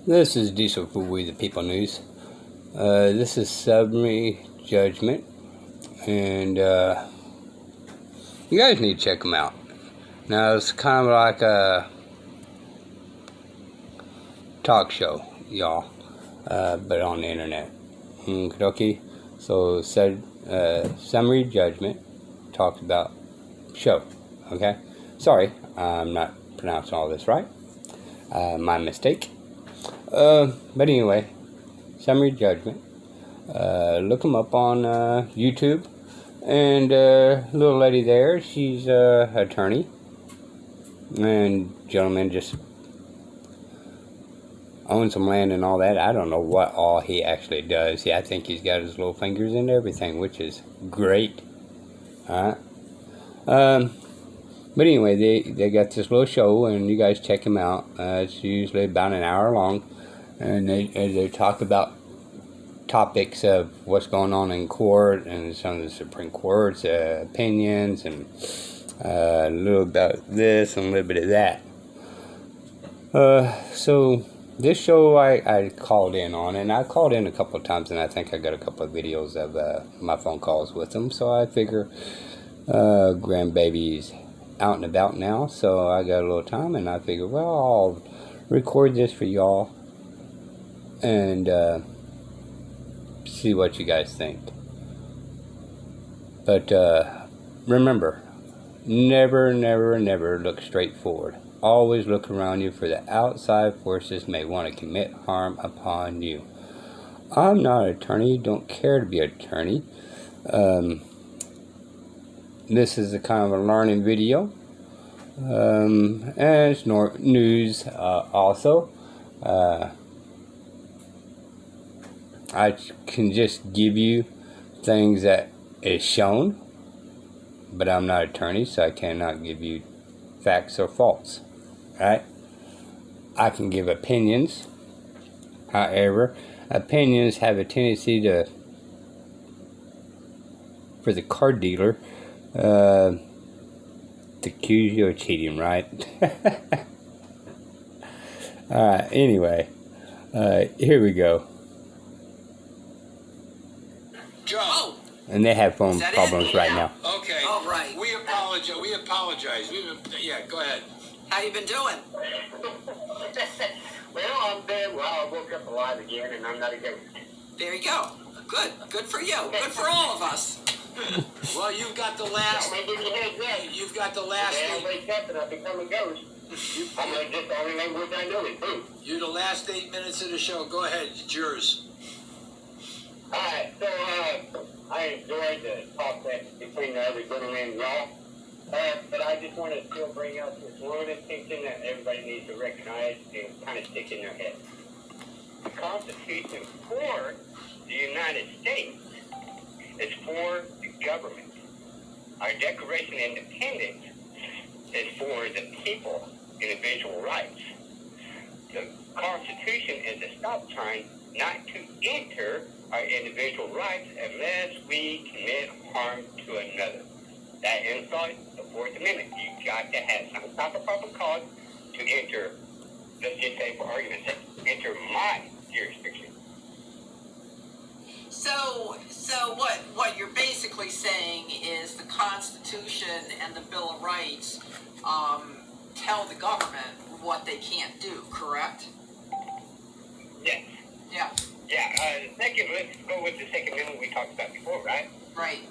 This is Diesel for We the People News. This is Summary Judgment, and you guys need to check them out. Now, it's kind of like a talk show, y'all, but on the internet. Okay, so Summary Judgment talks about show. Okay, sorry, I'm not pronouncing all this right. My mistake. But anyway, Summary Judgment. Look them up on YouTube. And little lady there, she's an attorney. And gentleman just owns some land and all that. I don't know what all he actually does. Yeah, I think he's got his little fingers in everything, which is great. Alright. But anyway, they got this little show, and you guys check them out. It's usually about an hour long. And they talk about topics of what's going on in court and some of the Supreme Court's opinions, and a little about this and a little bit of that. So this show I called in on, and I called in a couple of times, and I think I got a couple of videos of my phone calls with them. So I figure grandbaby's out and about now, so I got a little time, and I figure, well, I'll record this for y'all and see what you guys think. But remember, never look straight forward. Always look around you, for the outside forces may want to commit harm upon you. I'm not an attorney, don't care to be an attorney. This is a kind of a learning video. And it's news also. I can just give you things that is shown, but I'm not an attorney, so I cannot give you facts or faults. Right? I can give opinions. However, opinions have a tendency for the card dealer to accuse you of cheating, right? Alright, anyway, here we go. Joe. And they have phone problems right now. Okay. All right. We apologize. Yeah, go ahead. How you been doing? Well, I'm dead. Well, I woke up alive again, and I'm not a ghost. There you go. Good. Good for you. Good for all of us. Well, you've got the last. I'm gonna give you a heads up. You've got the last. Yeah, I wake up and I become a ghost. I'm gonna just only know what I know is boom. You're the last 8 minutes of the show. Go ahead. It's yours. Alright, so I enjoyed the talk that between the other gentlemen and y'all. But I just want to still bring out this one distinction that everybody needs to recognize and kind of stick in their head. The Constitution for the United States is for the government. Our Declaration of Independence is for the people, individual rights. The Constitution is a stop sign not to enter our individual rights unless we commit harm to another. That inside the Fourth Amendment. You've got to have some type of proper cause to enter, let's just say for argument's sake, enter my jurisdiction. So what you're basically saying is the Constitution and the Bill of Rights tell the government what they can't do, correct? Yes. Yeah. Yeah, let's go with the Second Amendment we talked about before, right? Right.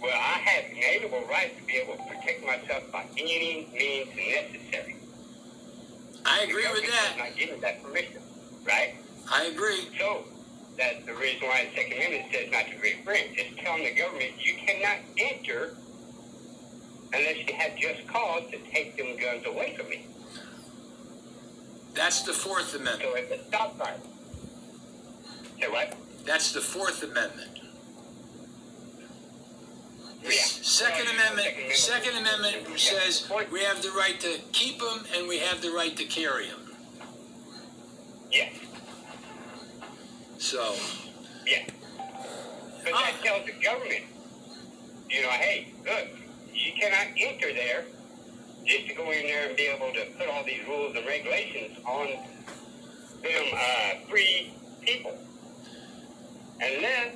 Well, I have inalienable rights to be able to protect myself by any means necessary. I agree with that. I'm not giving that permission, right? I agree. So, that's the reason why the Second Amendment says not to agree friends. It's telling the government you cannot enter unless you have just cause to take them guns away from me. That's the Fourth Amendment. So it's a stop sign. Say what? That's the Fourth Amendment. Yeah. Second Amendment says we have the right to keep them and we have the right to carry them. Yeah. So. Yeah. But that tells the government, hey, look, you cannot enter there just to go in there and be able to put all these rules and regulations on free people. Unless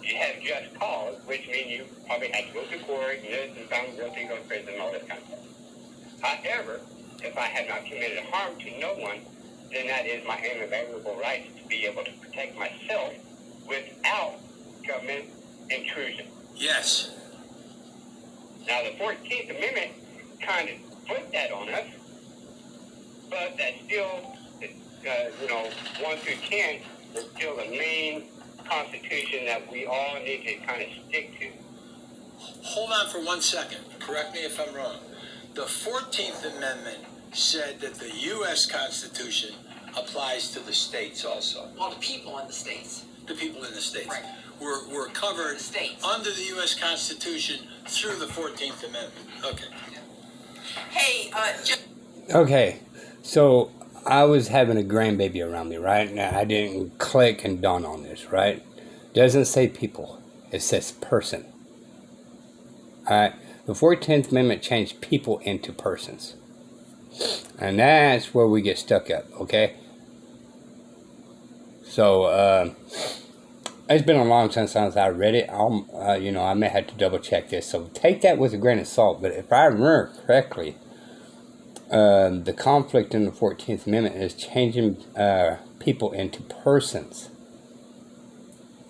you have just cause, which means you probably have to go to court, and found guilty, go to prison, all this kind of stuff. However, if I have not committed harm to no one, then that is my inalienable right to be able to protect myself without government intrusion. Yes. Now, the 14th Amendment kind of put that on us, but that's still, 1 through 10 is still the main Constitution that we all need to kind of stick to. Hold on for 1 second. Correct me if I'm wrong. The 14th Amendment said that the U.S. Constitution applies to the states also. Well, the people in the states. The people in the states. Right. We're covered The states. under the U.S. Constitution through the 14th Amendment. Okay. Hey, Okay, so I was having a grandbaby around me, right? Now I didn't click and dawn on this, right? Doesn't say people, it says person. Alright, the 14th Amendment changed people into persons. And that's where we get stuck up, okay? So, it's been a long time since I read it. I may have to double check this. So take that with a grain of salt. But if I remember correctly, the conflict in the 14th Amendment is changing people into persons.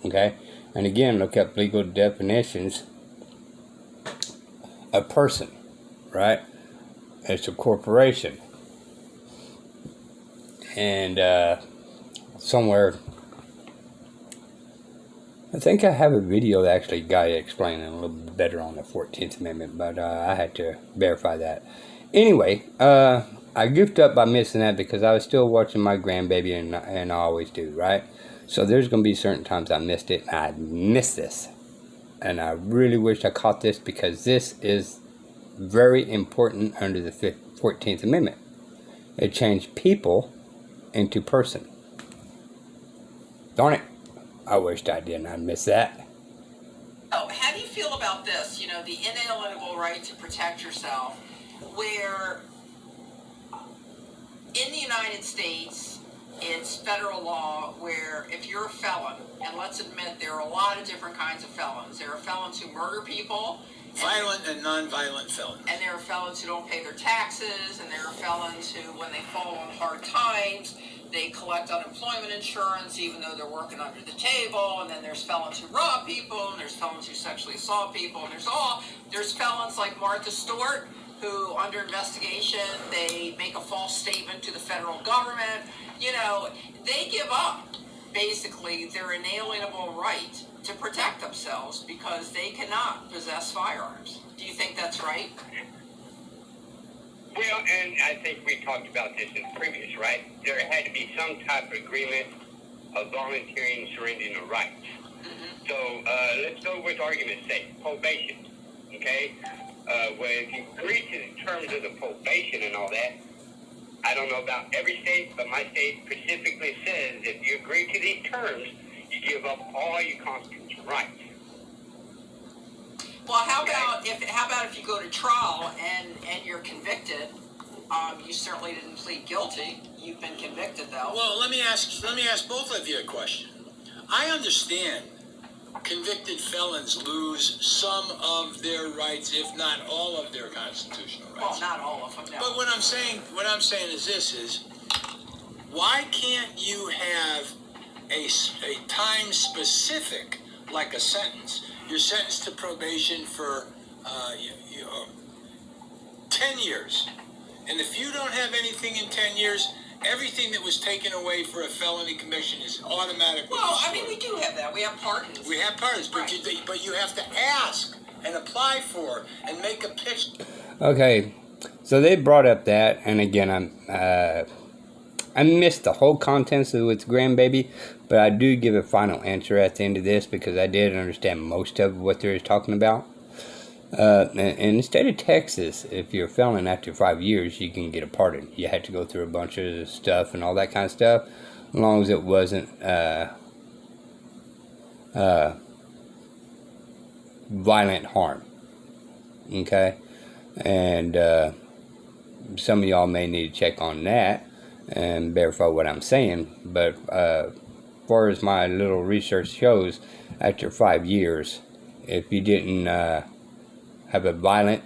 Okay? And again, look up legal definitions. A person, right? It's a corporation. And somewhere, I think I have a video that actually got explaining a little bit better on the 14th Amendment, but I had to verify that. Anyway, I goofed up by missing that because I was still watching my grandbaby, and I always do, right? So there's going to be certain times I missed it, and I missed this. And I really wish I caught this because this is very important under the 14th Amendment. It changed people into person. Darn it. I wished I didn't. I missed that. how do you feel about this? The inalienable right to protect yourself, where in the United States, it's federal law where if you're a felon, and let's admit there are a lot of different kinds of felons. There are felons who murder people. Violent and non-violent felons. And there are felons who don't pay their taxes, and there are felons who, when they fall on hard times, they collect unemployment insurance even though they're working under the table. And then there's felons who rob people, and there's felons who sexually assault people, and there's felons like Martha Stewart, who, under investigation, they make a false statement to the federal government. They give up, basically, their inalienable right to protect themselves because they cannot possess firearms. Do you think that's right? Well, and I think we talked about this in previous, right? There had to be some type of agreement of volunteering surrendering the rights. Mm-hmm. So let's go with argument's sake, probation, okay? Well, if you agree to the terms of the probation and all that, I don't know about every state, but my state specifically says if you agree to these terms, you give up all your constitutional rights. Well, how about if you go to trial and you're convicted? You certainly didn't plead guilty. You've been convicted, though. Well, let me ask both of you a question. I understand convicted felons lose some of their rights, if not all of their constitutional rights. Well, not all of them, no. But what I'm saying is why can't you have a time specific, like a sentence? You're sentenced to probation for 10 years. And if you don't have anything in 10 years, everything that was taken away for a felony conviction is automatically restored. We do have that. We have pardons. We have pardons, but, right. but you have to ask and apply for and make a pitch. Okay, so they brought up that, and again, I missed the whole contents of its grandbaby, but I do give a final answer at the end of this because I did understand most of what they're talking about. In the state of Texas, if you're a felon after 5 years, you can get a pardon. You had to go through a bunch of stuff and all that kind of stuff, as long as it wasn't violent harm. Okay? And some of y'all may need to check on that. and verify what I'm saying. But far as my little research shows, after 5 years, if you didn't have a violent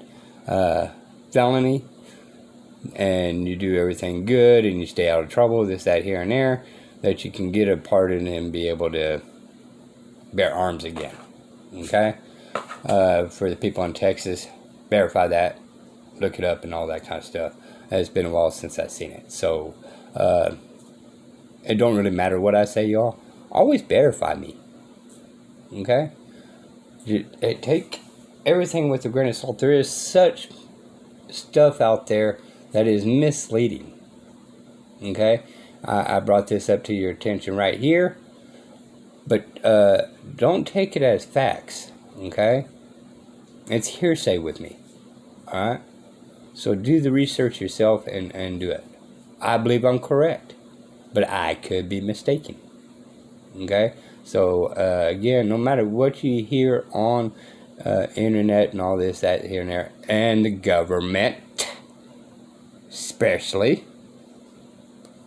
felony and you do everything good and you stay out of trouble, this, that, here, and there, that you can get a pardon and be able to bear arms again. Okay? For the people in Texas, verify that, look it up, and all that kind of stuff. It's been a while since I've seen it, so it don't really matter what I say, y'all. Always verify me. Okay? Take everything with a grain of salt. There is such stuff out there that is misleading. Okay? I brought this up to your attention right here, but don't take it as facts. Okay? It's hearsay with me. Alright? So do the research yourself and do it. I believe I'm correct, but I could be mistaken. Okay? So again, no matter what you hear on internet and all this, that, here and there, and the government especially,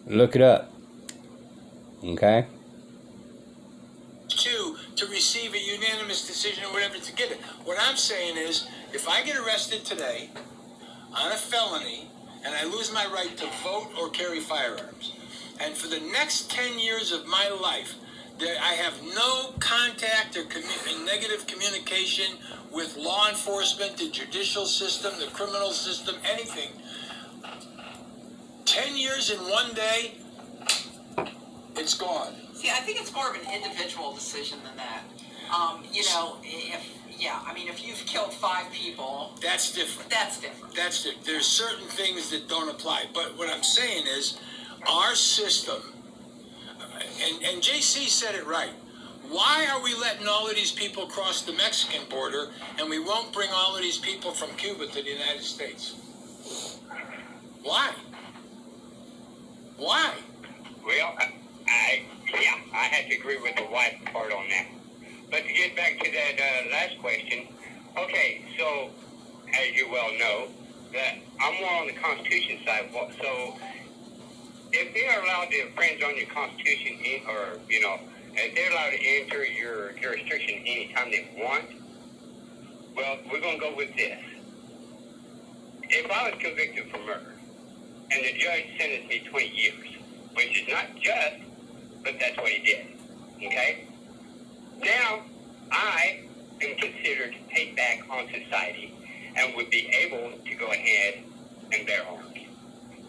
look it up. Okay? To receive a unanimous decision or whatever to get it. What I'm saying is, if I get arrested today on a felony and I lose my right to vote or carry firearms, and for the next 10 years of my life that I have no contact or negative communication with law enforcement, the judicial system, the criminal system, anything, 10 years in one day, it's gone. See, I think it's more of an individual decision than that. If you've killed 5 people, That's different. that's different. That's different. There's certain things that don't apply. But what I'm saying is, our system, and JC said it right. Why are we letting all of these people cross the Mexican border and we won't bring all of these people from Cuba to the United States? Why? Why? Well, I have to agree with the wife part on that. But to get back to that last question, okay, so as you well know, that I'm more on the Constitution side. So if they are allowed to infringe on your Constitution, or if they're allowed to enter your jurisdiction anytime they want, well, we're going to go with this. If I was convicted for murder and the judge sentenced me 20 years, which is not just, but that's what he did. Okay? Now, I am considered payback on society and would be able to go ahead and bear arms.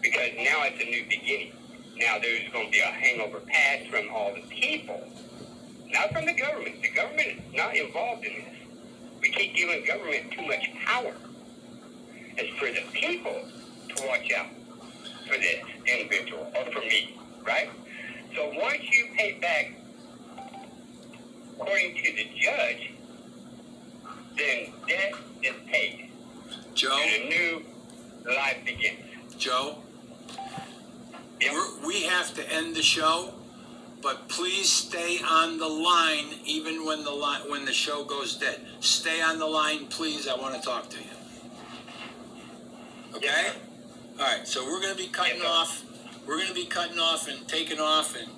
Because now it's a new beginning. Now there's going to be a hangover passed from all the people, not from the government. The government is not involved in this. We keep giving government too much power. It's for the people to watch out for this individual, or for me, right? So once you pay back according to the judge, then debt is paid. Joe? And a new life begins. Joe? Yep. We have to end the show, but please stay on the line even when the show goes dead. Stay on the line, please. I want to talk to you. Okay? Yes, all right, so we're going to be cutting off. We're going to be cutting off and taking off, and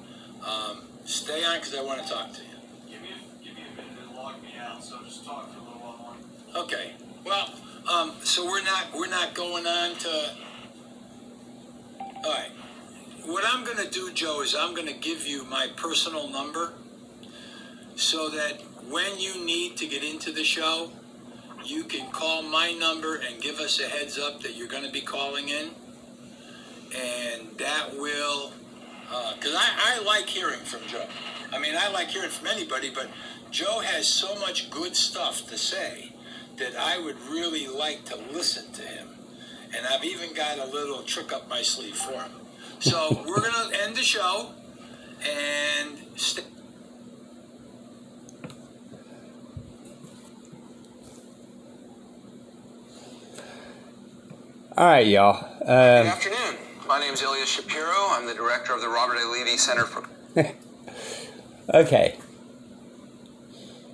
stay on because I want to talk to you. Give me a minute to log me out, so just talk for a little while more. Okay. Well, so we're not going on to. All right. What I'm going to do, Joe, is I'm going to give you my personal number so that when you need to get into the show, you can call my number and give us a heads up that you're going to be calling in. And that will, because I like hearing from Joe. I mean, I like hearing from anybody, but Joe has so much good stuff to say that I would really like to listen to him. And I've even got a little trick up my sleeve for him. So we're going to end the show and stay. All right, y'all. Good afternoon. My name is Ilya Shapiro. I'm the director of the Robert A. Levy Center for... Okay.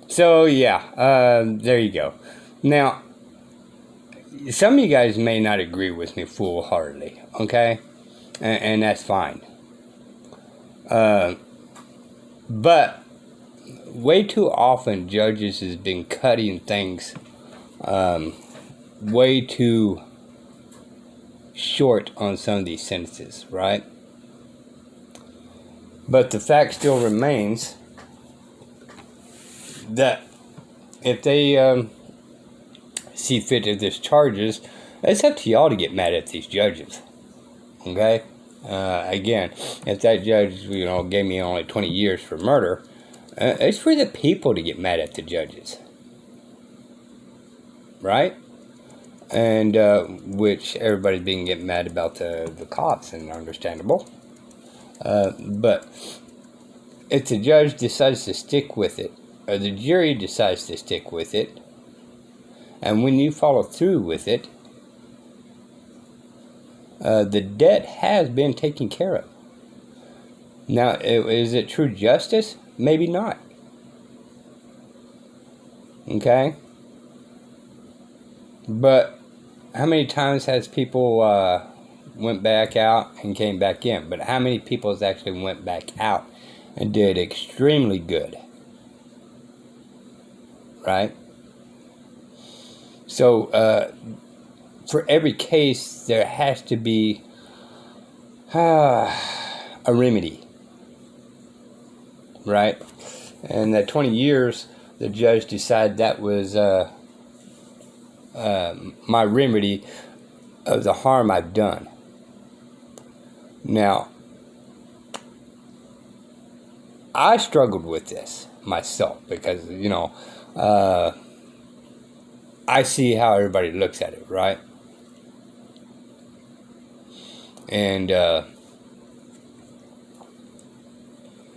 So, yeah, there you go. Now, some of you guys may not agree with me full-heartedly, okay? and that's fine. But way too often, judges has been cutting things way too short on some of these sentences, right? But the fact still remains that if they see fit to discharges, it's up to y'all to get mad at these judges. Okay? Again, if that judge, gave me only 20 years for murder, it's for the people to get mad at the judges. Right? And which everybody's being getting mad about the cops, and understandable. But if the judge decides to stick with it, or the jury decides to stick with it, and when you follow through with it, the debt has been taken care of. Now, is it true justice? Maybe not. Okay? But how many times has people went back out and came back in? But how many people has actually went back out and did extremely good? Right? So, for every case, there has to be a remedy. Right? And that 20 years, the judge decided that was my remedy of the harm I've done. Now, I struggled with this myself because, I see how everybody looks at it, right? And it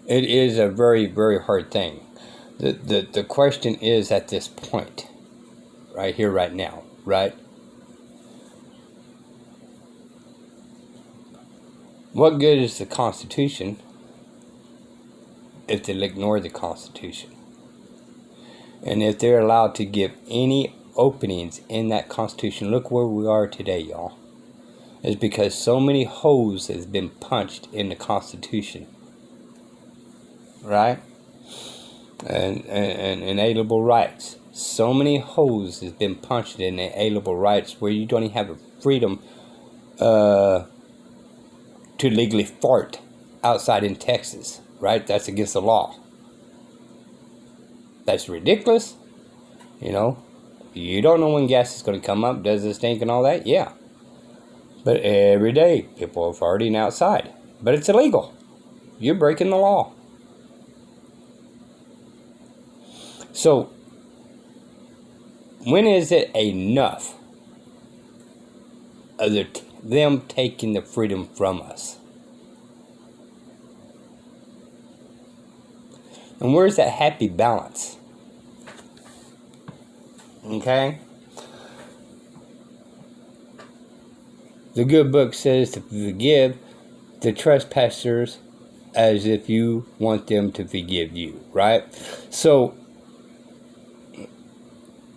is a very, very hard thing. The question is at this point, right here, right now, right? What good is the Constitution if they'll ignore the Constitution? And if they're allowed to give any openings in that Constitution, look where we are today, y'all. It's because so many holes has been punched in the Constitution. Right? And inalienable rights. So many holes has been punched in inalienable rights where you don't even have a freedom to legally fart outside in Texas. Right? That's against the law. That's ridiculous. You don't know when gas is going to come up. Does it stink and all that? Yeah. But every day, people are farting outside. But it's illegal. You're breaking the law. So, when is it enough of them taking the freedom from us? And where's that happy balance? Okay? The good book says to forgive the trespassers as if you want them to forgive you, right? So,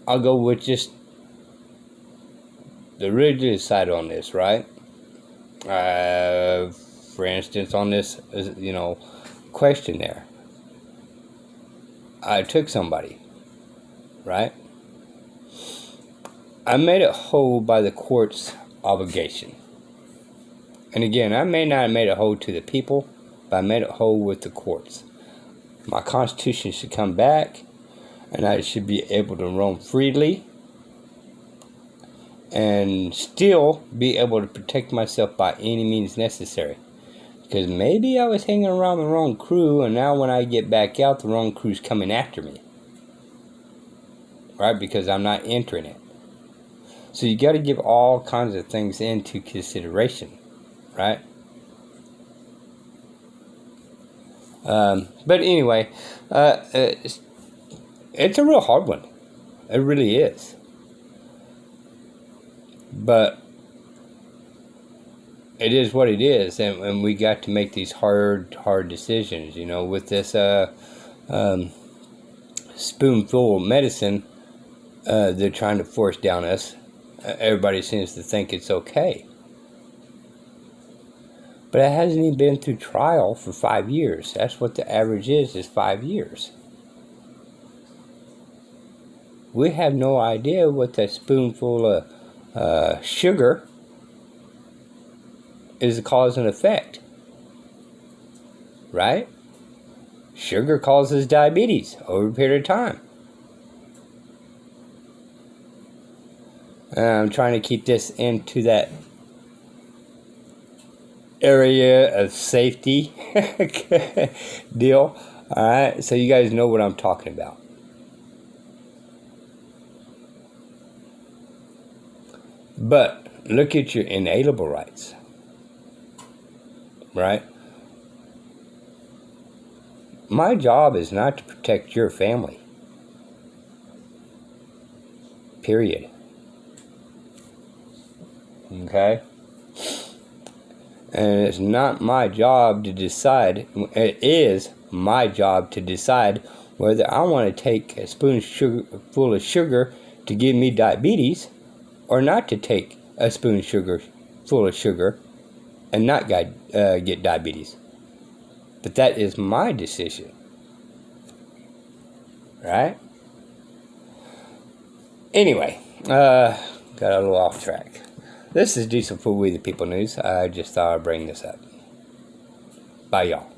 I'll go with just the religious side on this, right? For instance, on this, question there. I took somebody, right? I made it whole by the court's obligation. And again, I may not have made it whole to the people, but I made it whole with the courts. My Constitution should come back, and I should be able to roam freely and still be able to protect myself by any means necessary. Because maybe I was hanging around the wrong crew, and now when I get back out, the wrong crew's coming after me. Right? Because I'm not entering it. So you got to give all kinds of things into consideration. Right? But anyway, it's a real hard one. It really is. But it is what it is, and we got to make these hard decisions, with this spoonful of medicine they're trying to force down us. Everybody seems to think it's okay. But it hasn't even been through trial for 5 years. That's what the average is 5 years. We have no idea what that spoonful of sugar is the cause and effect. Right? Sugar causes diabetes over a period of time. And I'm trying to keep this into that area of safety deal. Alright, so you guys know what I'm talking about. But look at your inalienable rights. Right? My job is not to protect your family. Period. Okay? And it's not my job to decide, it is my job to decide whether I want to take a spoonful of sugar to give me diabetes or not to take a spoonful of sugar and not get diabetes. But that is my decision. Right? Anyway, got a little off track. This is Diesel Food We the People News. I just thought I'd bring this up. Bye, y'all.